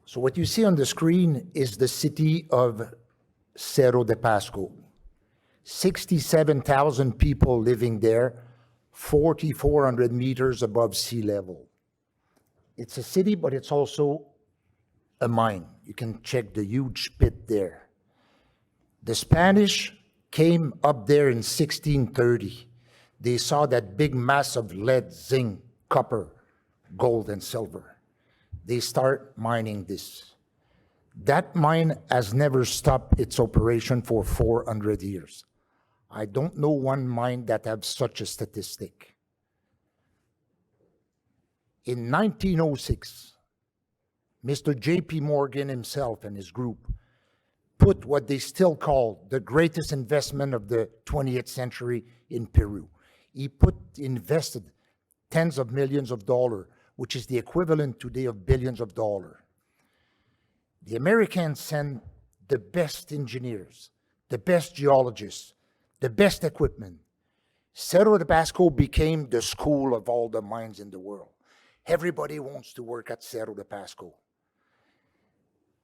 So what you see on the screen is the city of Cerro de Pasco. 67,000 people living there, 4,400 meters above sea level. It's a city, but it's also a mine. You can check the huge pit there. The Spanish came up there in 1630. They saw that big mass of lead, zinc, copper, gold, and silver. They start mining this. That mine has never stopped its operation for 400 years. I don't know one mine that has such a statistic. In 1906, Mr. J.P. Morgan himself and his group put what they still call the greatest investment of the 20th century in Peru. He invested tens of millions of dollars, which is the equivalent today of billions of dollars. The Americans sent the best engineers, the best geologists, the best equipment. Cerro de Pasco became the school of all the mines in the world. Everybody wants to work at Cerro de Pasco.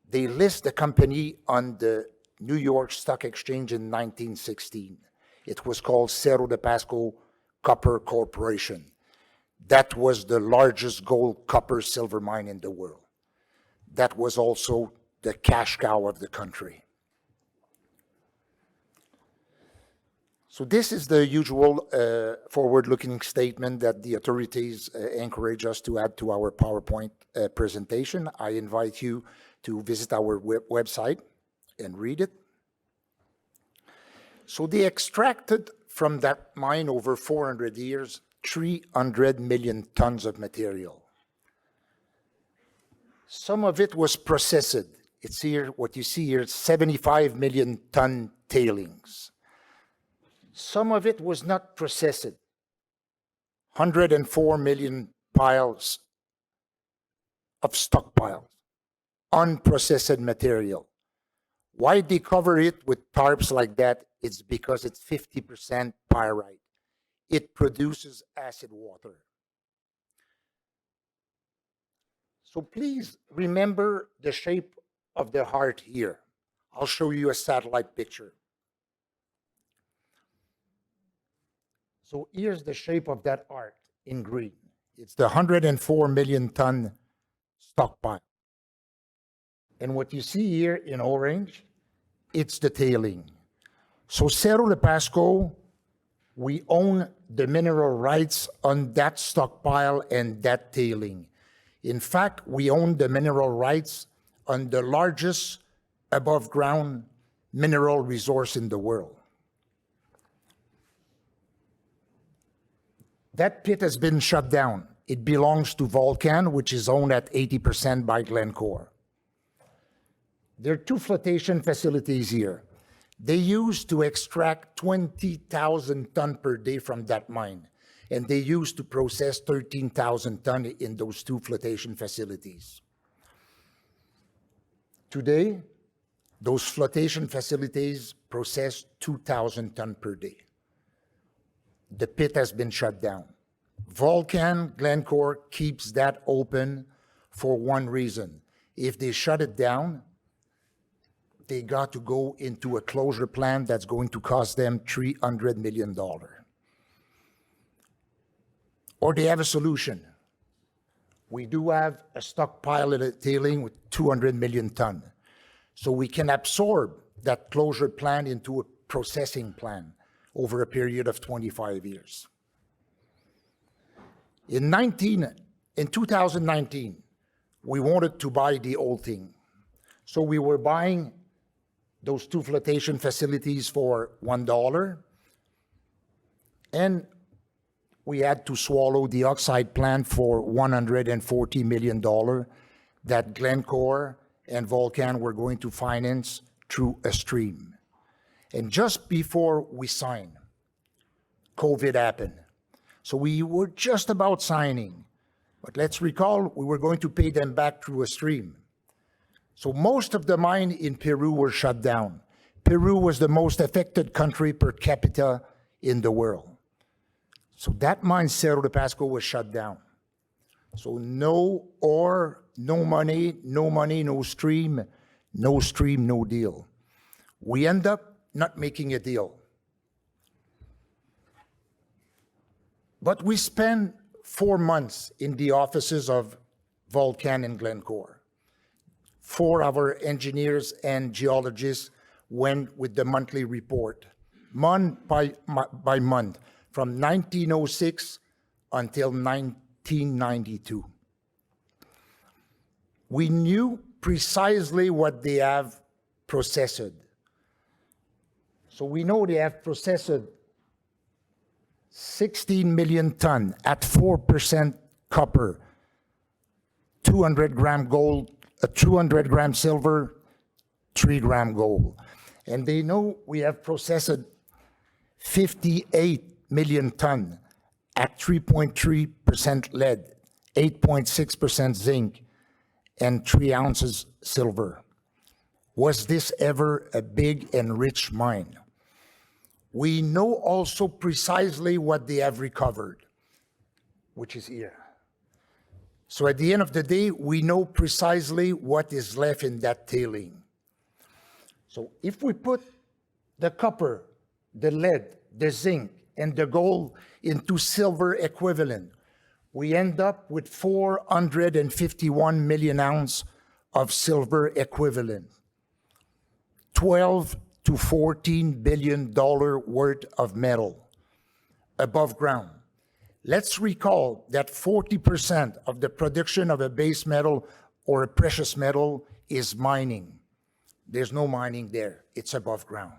They list the company on the New York Stock Exchange in 1916. It was called Cerro de Pasco Copper Corporation. That was the largest gold, copper, silver mine in the world. That was also the cash cow of the country. So this is the usual forward-looking statement that the authorities encourage us to add to our PowerPoint presentation. I invite you to visit our website and read it. So they extracted from that mine over 400 years, 300 million tons of material. Some of it was processed. It's here, what you see here, 75 million ton tailings. Some of it was not processed. 104 million piles of stockpiles, unprocessed material. Why they cover it with tarps like that? It's because it's 50% pyrite. It produces acid water. So please remember the shape of the heart here. I'll show you a satellite picture. So here's the shape of that heart in green. It's the 104 million ton stockpile. And what you see here in orange, it's the tailing. So Cerro de Pasco, we own the mineral rights on that stockpile and that tailing. In fact, we own the mineral rights on the largest above ground mineral resource in the world. That pit has been shut down. It belongs to Volcan, which is owned at 80% by Glencore. There are two flotation facilities here. They used to extract 20,000 tons per day from that mine, and they used to process 13,000 tons in those two flotation facilities. Today, those flotation facilities process 2,000 tons per day. The pit has been shut down. Volcan, Glencore keeps that open for one reason. If they shut it down, they got to go into a closure plan that's going to cost them $300 million. Or they have a solution. We do have a stockpile of the tailing with 200 million tons. So we can absorb that closure plan into a processing plan over a period of 25 years. In 2019, we wanted to buy the whole thing. So we were buying those two flotation facilities for $1, and we had to swallow the oxide plant for $140 million that Glencore and Volcan were going to finance through a stream. And just before we signed, COVID happened. So we were just about signing. But let's recall, we were going to pay them back through a stream. So most of the mines in Peru were shut down. Peru was the most affected country per capita in the world. So that mine, Cerro de Pasco, was shut down. So no ore, no money, no stream, no deal. We end up not making a deal. But we spent 4 months in the offices of Volcan and Glencore. 4 of our engineers and geologists went with the monthly report, month by month, from 1906 until 1992. We knew precisely what they have processed. So we know they have processed 16 million ton at 4% copper, 200 gram gold, 200 gram silver, 3 gram gold. And they know we have processed 58 million ton at 3.3% lead, 8.6% zinc, and 3 ounces silver. Was this ever a big and rich mine? We know also precisely what they have recovered, which is here. So at the end of the day, we know precisely what is left in that tailing. So if we put the copper, the lead, the zinc, and the gold into silver equivalent, we end up with 451 million ounces of silver equivalent, 12 to $14 billion worth of metal above ground. Let's recall that 40% of the production of a base metal or a precious metal is mining. There's no mining there, it's above ground.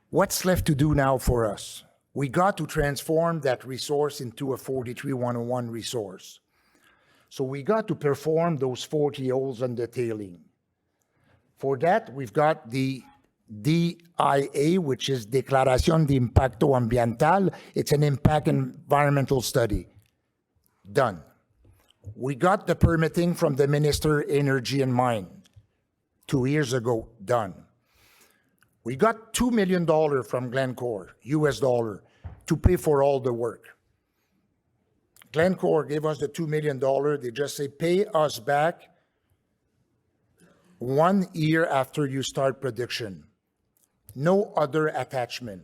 What's left to do now for us? We got to transform that resource into a 43-101 resource. So we got to perform those 40 holes on the tailing. For that, we've got the DIA, which is Declaración de Impacto Ambiental. It's an impact environmental study. Done. We got the permitting from the Minister of Energy and Mine 2 years ago. Done. We got $2 million from Glencore, US dollar, to pay for all the work. Glencore gave us the $2 million. They just say, pay us back 1 year after you start production. No other attachment.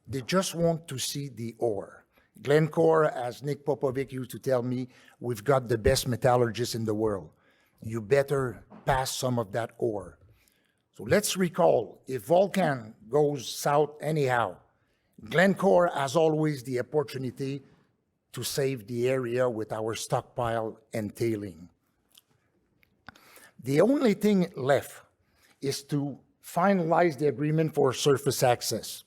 They just want to see the ore. Glencore, as Nick Popovic used to tell me, we've got the best metallurgists in the world. You better pass some of that ore. So let's recall, if Volcan goes south anyhow, Glencore has always the opportunity to save the area with our stockpile and tailing. The only thing left is to finalize the agreement for surface access.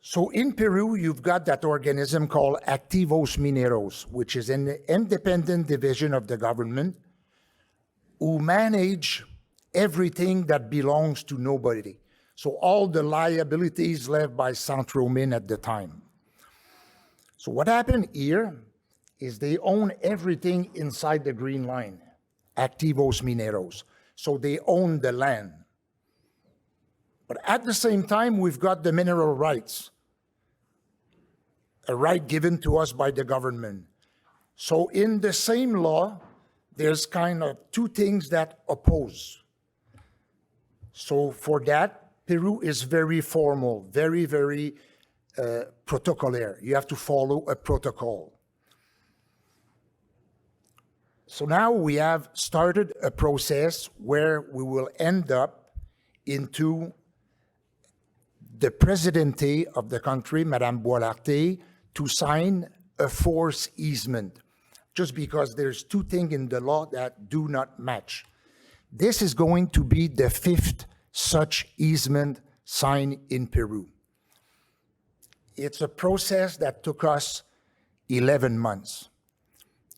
So in Peru, you've got that organism called Activos Mineros, which is an independent division of the government who manage everything that belongs to nobody. So all the liabilities left by Centromin at the time. So what happened here is they own everything inside the green line, Activos Mineros. So they own the land. But at the same time, we've got the mineral rights, a right given to us by the government. So in the same law, there's kind of two things that oppose. So for that, Peru is very formal, very protocolaire. You have to follow a protocol. So now we have started a process where we will end up into the Presidente of the country, Madame Boilarte, to sign a force easement, just because there's two things in the law that do not match. This is going to be the 5th such easement signed in Peru. It's a process that took us 11 months.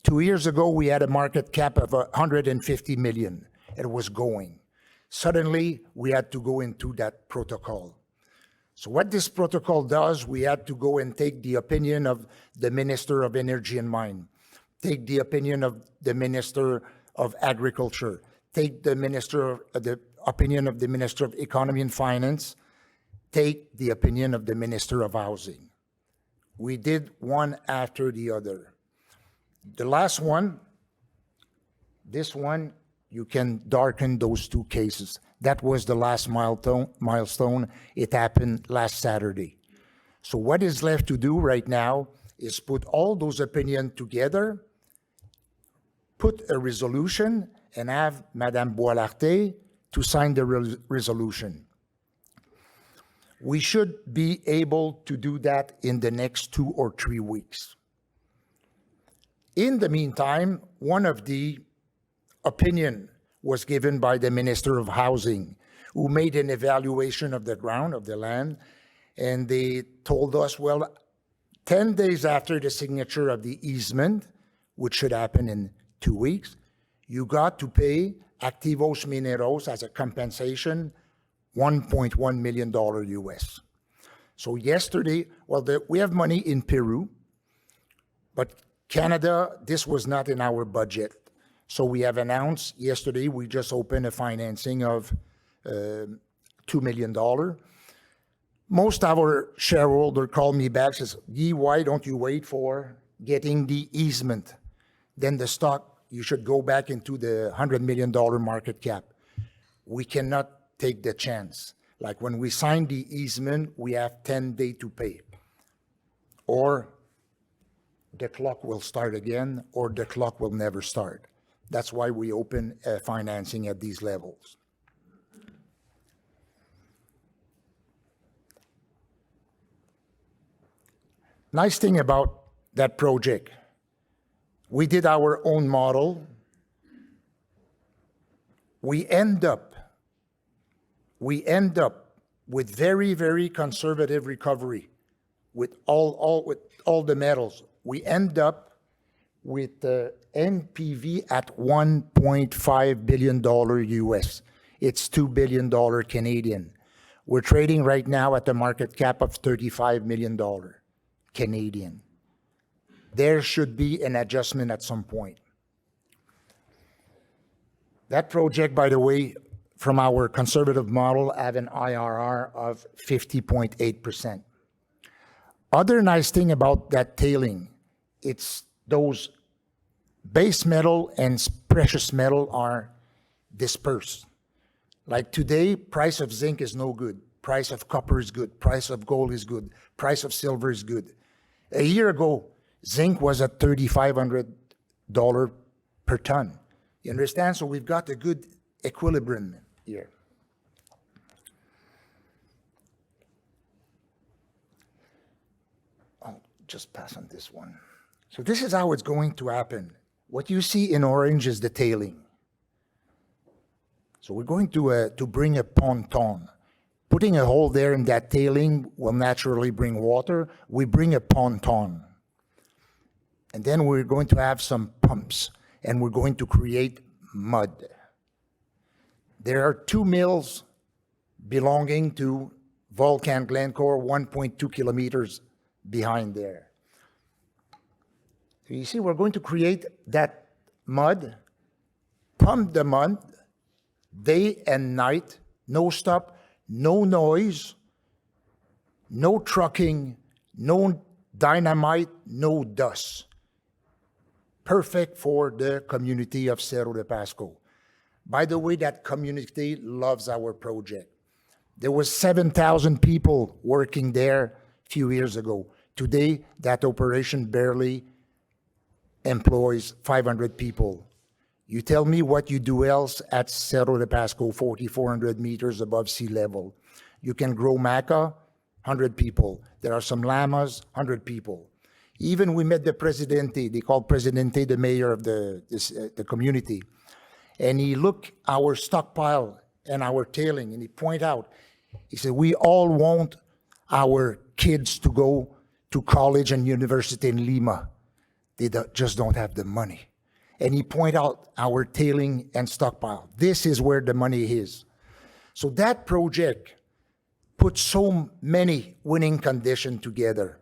2 years ago, we had a market cap of 150 million. It was going. Suddenly, we had to go into that protocol. So what this protocol does, we had to go and take the opinion of the Minister of Energy and Mine, take the opinion of the Minister of Agriculture, take the opinion of the Minister of Economy and Finance, take the opinion of the Minister of Housing. We did one after the other. The last one, this one, you can darken those two cases. That was the last milestone. It happened last Saturday. So what is left to do right now is put all those opinions together, put a resolution, and have Madame Boilarte to sign the resolution. We should be able to do that in the next 2 or 3 weeks. In the meantime, one of the opinion was given by the Minister of Housing, who made an evaluation of the ground, of the land, and they told us, well, 10 days after the signature of the easement, which should happen in 2 weeks, you got to pay Activos Mineros as a compensation $1.1 million US. So yesterday, well, we have money in Peru, but Canada, this was not in our budget. So we have announced yesterday, we just opened a financing of $2 million. Most of our shareholders call me back, says, Guy, why don't you wait for getting the easement? Then the stock, you should go back into the $100 million market cap. We cannot take the chance. Like when we sign the easement, we have 10 days to pay. Or the clock will start again, or the clock will never start. That's why we open financing at these levels. Nice thing about that project, we did our own model. We end up with very, very conservative recovery with all the metals. We end up with the NPV at $1.5 billion US. It's $2 billion Canadian. We're trading right now at a market cap of $35 million Canadian. There should be an adjustment at some point. That project, by the way, from our conservative model, have an IRR of 50.8%. Other nice thing about that tailing, it's those base metal and precious metal are dispersed. Like today, price of zinc is no good. Price of copper is good. Price of gold is good. Price of silver is good. A year ago, zinc was at $3,500 per ton. You understand? So we've got a good equilibrium here. I'll just pass on this one. So this is how it's going to happen. What you see in orange is the tailing. So we're going to bring a ponton. Putting a hole there in that tailing will naturally bring water. We bring a ponton. And then we're going to have some pumps, and we're going to create mud. There are 2 mills belonging to Volcan Glencore, 1.2 kilometers behind there. So you see, we're going to create that mud, pump the mud, day and night, no stop, no noise, no trucking, no dynamite, no dust. Perfect for the community of Cerro de Pasco. By the way, that community loves our project. There was 7,000 people working there a few years ago. Today, that operation barely employs 500 people. You tell me what you do else at Cerro de Pasco, 4,400 meters above sea level. You can grow maca, 100 people. There are some llamas, 100 people. Even we met the Presidente, they call Presidente the mayor of the community. And he looked our stockpile and our tailing, and he pointed out, he said, we all want our kids to go to college and university in Lima. They just don't have the money. And he pointed out our tailing and stockpile. This is where the money is. So that project put so many winning conditions together.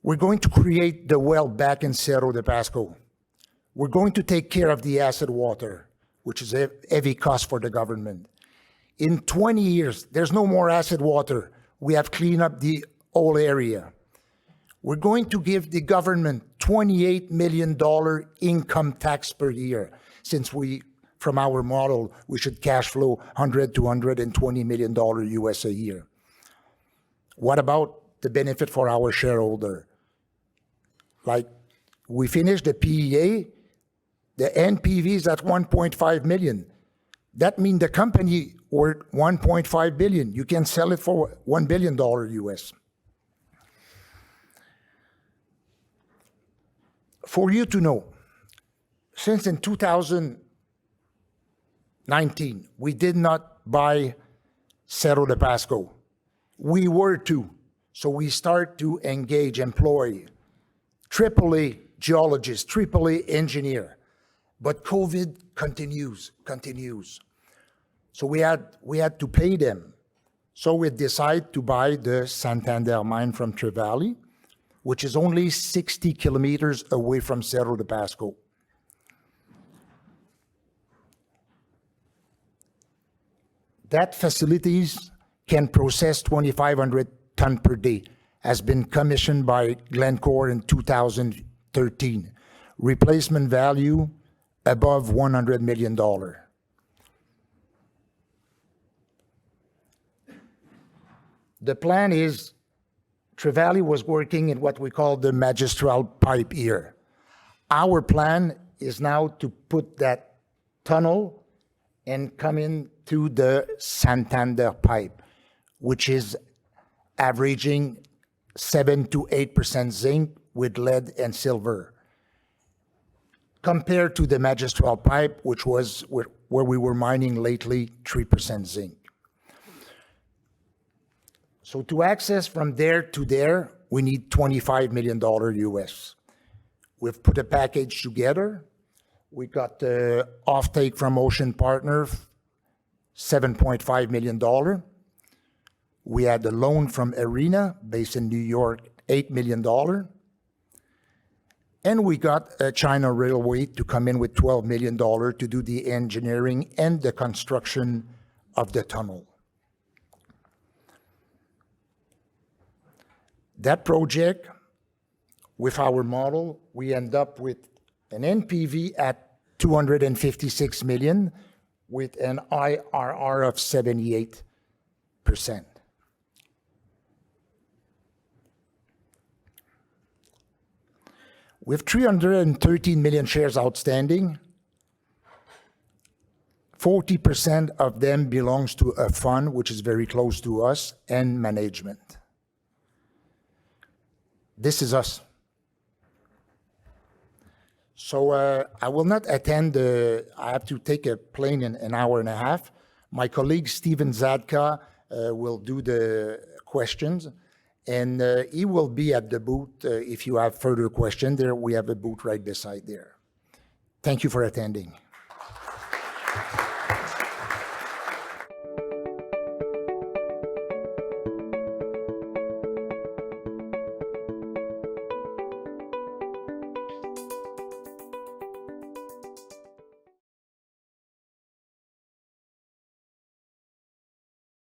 We're going to create the well back in Cerro de Pasco. We're going to take care of the acid water, which is a heavy cost for the government. In 20 years, there's no more acid water. We have cleaned up the whole area. We're going to give the government $28 million income tax per year, since from our model, we should cash flow $100 to $120 million US a year. What about the benefit for our shareholder? Like, we finished the PEA, the NPV is at 1.5 million. That means the company worth 1.5 billion. You can sell it for $1 billion US. For you to know, since in 2019, we did not buy Cerro de Pasco. We were to, so we start to engage, employ AAA geologists, AAA engineer, but COVID continues. So we had to pay them. So we decided to buy the Santander mine from Trevally, which is only 60 kilometers away from Cerro de Pasco. That facilities can process 2,500 tons per day, has been commissioned by Glencore in 2013. Replacement value above $100 million. The plan is, Trevally was working in what we call the magistral pipe here. Our plan is now to put that tunnel and come into the Santander pipe, which is averaging 7 to 8% zinc with lead and silver, compared to the magistral pipe, which was where we were mining lately, 3% zinc. So to access from there to there, we need $25 million US. We've put a package together. We got the offtake from Ocean Partner, $7.5 million. We had a loan from Arena, based in New York, $8 million. And we got a China Railway to come in with $12 million to do the engineering and the construction of the tunnel. That project, with our model, we end up with an NPV at 256 million with an IRR of 78%. With 313 million shares outstanding, 40% of them belongs to a fund, which is very close to us, and management. This is us. So I will not attend I have to take a plane in an hour and a half. My colleague, Steven Zadka, will do the questions, and he will be at the booth if you have further questions. There, we have a booth right beside there. Thank you for attending.